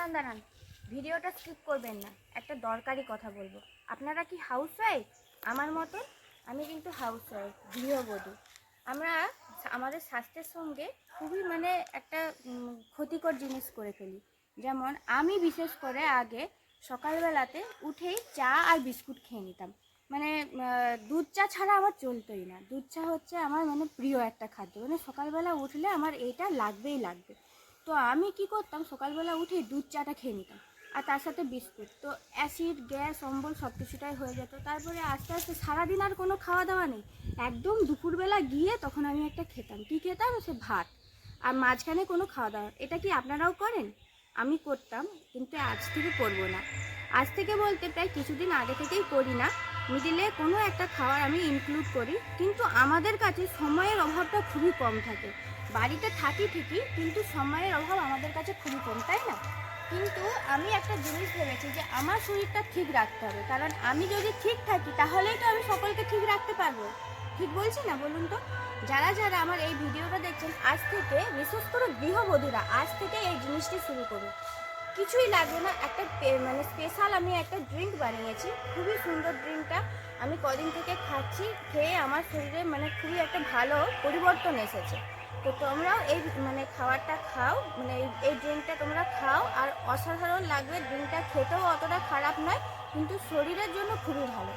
দাঁড়ান দাঁড়ান, ভিডিওটা স্কিপ করবেন না, একটা দরকারি কথা বলবো। আপনারা কি হাউসওয়াইফ আমার মতো? আমি কিন্তু হাউসওয়াইফ, গৃহবধূ। আমরা আমাদের স্বাস্থ্যের সঙ্গে খুবই একটা ক্ষতিকর জিনিস করে ফেলি। যেমন আমি বিশেষ করে আগে সকালবেলাতে উঠেই চা আর বিস্কুট খেয়ে নিতাম। দুধ চা ছাড়া আমার চলতোই না। দুধ চা হচ্ছে আমার প্রিয় একটা খাদ্য, সকালবেলা উঠলে আমার এইটা লাগবেই লাগবে। তো আমি কি করতাম, সকালবেলা উঠেই দুধ চাটা খেয়ে নিতাম আর তার সাথে বিস্কুট। তো অ্যাসিড, গ্যাস, অম্বল সব কিছুটাই হয়ে যেত। তারপরে আস্তে আস্তে সারাদিন আর কোনো খাওয়া দাওয়া নেই, একদম দুপুরবেলা গিয়ে তখন আমি একটা খেতাম। কি খেতাম? সে ভাত, আর মাঝখানে কোনো খাওয়া দাওয়া। এটা কি আপনারাও করেন? আমি করতাম, কিন্তু আজ থেকে করব না। আজ থেকে বলতে প্রায় কিছুদিন আগে থেকেই করি না। মিডিলে কোনো একটা খাবার আমি ইনক্লুড করি, কিন্তু আমাদের কাছে সময়ের অভাবটা খুবই কম থাকে। বাড়িতে থাকি ঠিকই, কিন্তু সময়ের অভাব আমাদের কাছে খুবই কম, তাই না? কিন্তু আমি একটা জিনিস ভেবেছি যে আমার শরীরটা ঠিক রাখতে হবে, কারণ আমি যদি ঠিক থাকি তাহলেই তো আমি সকলকে ঠিক রাখতে পারবো। ঠিক বলছি না বলুন তো? যারা যারা আমার এই ভিডিওটা দেখছেন, আজ থেকে, বিশেষ করে গৃহবধূরা, আজ থেকে এই জিনিসটি শুরু করুন। কিছুই লাগবে না, একটা স্পেশাল আমি একটা ড্রিঙ্ক বানিয়েছি, খুবই সুন্দর ড্রিঙ্কটা। আমি কদিন থেকে খাচ্ছি, খেয়ে আমার শরীরে খুবই একটা ভালো পরিবর্তন এসেছে। তো তোমরাও এই খাবারটা খাও, এই ড্রিঙ্কটা তোমরা খাও, আর অসাধারণ লাগবে। ড্রিঙ্কটা খেতেও অতটা খারাপ নয়, কিন্তু শরীরের জন্য খুবই ভালো।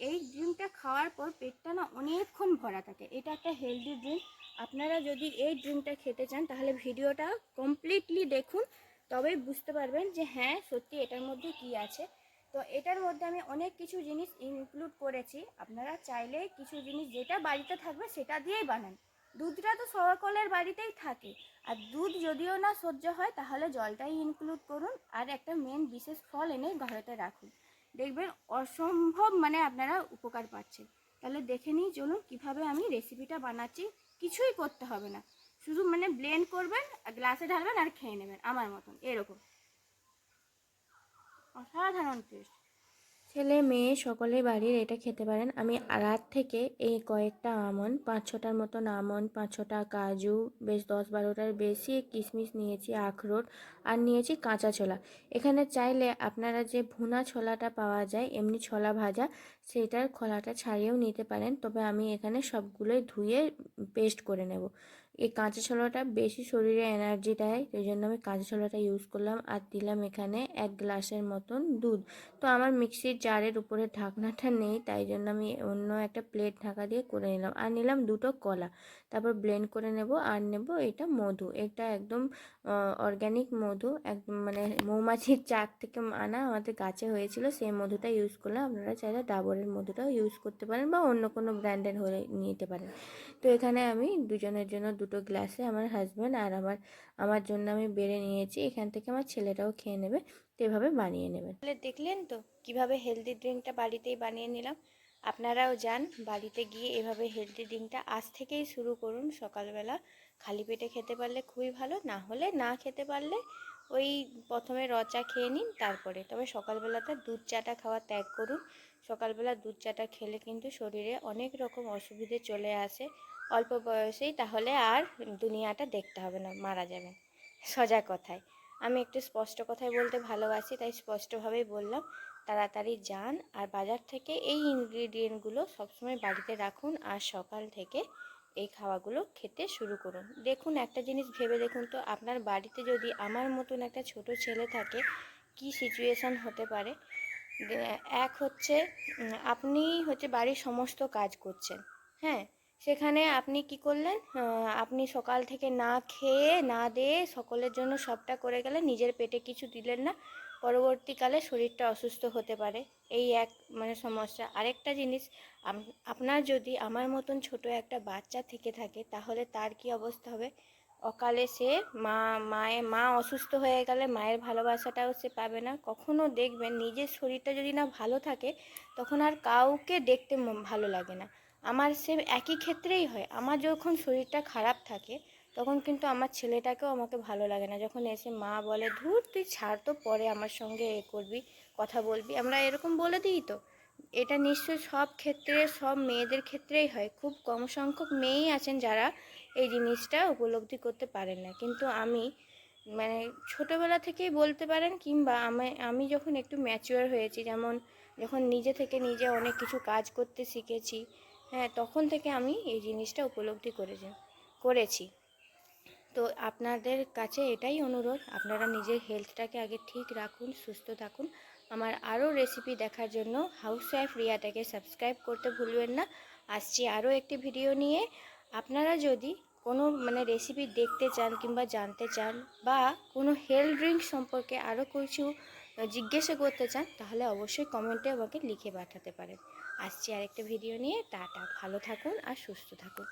এই ড্রিঙ্কটা খাওয়ার পর পেটটা না অনেকক্ষণ ভরা থাকে। এটা একটা হেলদি ড্রিঙ্ক। আপনারা যদি এই ড্রিঙ্কটা খেতে চান তাহলে ভিডিওটা কমপ্লিটলি দেখুন, তবেই বুঝতে পারবেন যে হ্যাঁ সত্যি এটার মধ্যে কি আছে। তো এটার মধ্যে আমি অনেক কিছু জিনিস ইনক্লুড করেছি। আপনারা চাইলে কিছু জিনিস যেটা বাড়িতে থাকবে সেটা দিয়েই বানান। দুধটা তো সকলের বাড়িতেই থাকে, আর দুধ যদিও না সহ্য হয় তাহলে জলটাই ইনক্লুড করুন, আর একটা মেন বিশেষ ফল এনে ঘরেতে রাখুন। দেখবেন অসম্ভব আপনারা উপকার পাচ্ছেন। তাহলে দেখে নিই, চলুন কীভাবে আমি রেসিপিটা বানাচ্ছি। কিছুই করতে হবে না, শুধু ব্লেন্ড করবেন, গ্লাসে ঢালবেন আর খেয়ে নেবেন আমার মতন, এরকম অসাধারণ টেস্ট। ছেলে মেয়ে সকলে বাড়ির এটা খেতে পারেন। আমি রাত থেকে এই কয়েকটা আমন্ড, 5-6টার মতন আমন্ড, 5-6টা কাজু, বেশ 10-12টার বেশি কিশমিশ নিয়েছি, আখরোট, আর নিয়েছি কাঁচা ছোলা। এখানে চাইলে আপনারা যে ভুনা ছোলাটা পাওয়া যায়, এমনি ছোলা ভাজা, সেটার খোলাটা ছাড়িয়েও নিতে পারেন। তবে আমি এখানে সবগুলোই ধুয়ে পেস্ট করে নেব। এই কাঁচা ছোলাটা বেশি শরীরে এনার্জি দেয়, সেই জন্য আমি কাঁচা ছোলাটা ইউজ করলাম। আর দিলাম এখানে 1 গ্লাসের মতন দুধ। তো আমার মিক্সির জারের উপরে ঢাকনাটা নেই, তাই জন্য আমি অন্য একটা প্লেট ঢাকা দিয়ে করে নিলাম। আর নিলাম 2টো কলা, তারপর ব্লেন্ড করে নেব। আর নেব এটা মধু, এটা একদম অর্গ্যানিক মধু, একদম মৌমাছির চাক থেকে আনা, আমাদের গাছে হয়েছিল, সেই মধুটা ইউজ করলাম। আপনারা চাইলে ডাবরের মধুটাও ইউজ করতে পারেন, বা অন্য কোনো ব্র্যান্ডের হলে নিতে পারেন। তো এখানে আমি দুজনের জন্য 2টো গ্লাসে, আমার হাজব্যান্ড আর আমার জন্য আমি বেড়ে নিয়েছি। এখান থেকে আমার ছেলেটাও খেয়ে নেবে। তো এভাবে বানিয়ে নেবেন। তাহলে দেখলেন তো কিভাবে হেলদি ড্রিঙ্কটা বাড়িতেই বানিয়ে নিলাম। আপনারাও যান, বাড়িতে গিয়ে এভাবে হেলদি ড্রিঙ্কটা আজ থেকেই শুরু করুন। সকালবেলা খালি পেটে খেতে পারলে খুবই ভালো, না হলে না খেতে পারলে ওই প্রথমে র চা খেয়ে নিন, তারপরে তবে সকালবেলাটা দুধ চাটা খাওয়া ত্যাগ করুন। সকালবেলা দুধ চাটা খেলে কিন্তু শরীরে অনেক রকম অসুবিধে চলে আসে অল্প বয়সেই, তাহলে আর দুনিয়াটা দেখতে হবে না, মারা যাবেন। সোজা কথায় আমি একটু স্পষ্ট কথায় বলতে ভালোবাসি, তাই স্পষ্টভাবেই বললাম। তাড়াতাড়ি যান আর বাজার থেকে এই ইনগ্রিডিয়েন্টগুলো সবসময় বাড়িতে রাখুন, আর সকাল থেকে এই খাওয়াগুলো খেতে শুরু করুন। দেখুন, একটা জিনিস ভেবে দেখুন তো, আপনার বাড়িতে যদি আমার মতন একটা ছোট ছেলে থাকে, কি সিচুয়েশান হতে পারে। এক হচ্ছে আপনি বাড়ির সমস্ত কাজ করছেন, হ্যাঁ, সেখানে আপনি কি করলেন, আপনি সকাল থেকে না খেয়ে না দিয়ে সকলের জন্য সবটা করে গেলেন, নিজের পেটে কিছু দিলেন না, পরবর্তীকালে শরীরটা অসুস্থ হতে পারে। এই এক সমস্যা। আরেকটা জিনিস, আপনার যদি আমার মতন ছোট একটা বাচ্চা থেকে থাকে, তাহলে তার কি অবস্থা হবে? অকালে সে মা অসুস্থ হয়ে গেলে মায়ের ভালোবাসাটাও সে পাবে না। কখনো দেখবেন নিজের শরীরটা যদি না ভালো থাকে, তখন আর কাউকে দেখতে ভালো লাগে না। আমার সে একই ক্ষেত্রেই হয়। আমার যখন শরীরটা খারাপ থাকে, তখন কিন্তু আমার ছেলেটাকেও আমাকে ভালো লাগে না। যখন এসে মা বলে, ধুর তুই ছাড় তো, পরে আমার সঙ্গে করবি, কথা বলবি, আমরা এরকম বলে দিই তো। এটা নিশ্চয়ই সব ক্ষেত্রে, সব মেয়েদের ক্ষেত্রেই হয়। খুব কম সংখ্যক মেয়েই আছেন যারা এই জিনিসটা উপলব্ধি করতে পারেন না। কিন্তু আমি মানে ছোটোবেলা থেকেই বলতে পারেন, কিংবা আমি যখন একটু ম্যাচিওর হয়েছি, যেমন যখন নিজে থেকে নিজে অনেক কিছু কাজ করতে শিখেছি, হ্যাঁ, তখন থেকে আমি এই জিনিসটা উপলব্ধি করেছি। তো আপনাদের কাছে এটাই অনুরোধ, আপনারা নিজের হেলথটাকে আগে ঠিক রাখুন, সুস্থ থাকুন। আমার আরও রেসিপি দেখার জন্য হাউসওয়াইফ রিয়াটাকে সাবস্ক্রাইব করতে ভুলবেন না। আসছি আরও একটি ভিডিও নিয়ে। আপনারা যদি কোনো রেসিপি দেখতে চান কিংবা জানতে চান, বা কোনো হেলথ ড্রিঙ্ক সম্পর্কে আরও কিছু জিজ্ঞাসা করতে চান, তাহলে অবশ্যই কমেন্টে আমাকে লিখে পাঠাতে পারেন। আসছি আরেকটা ভিডিও নিয়ে। টাটা, ভালো থাকুন আর সুস্থ থাকুন।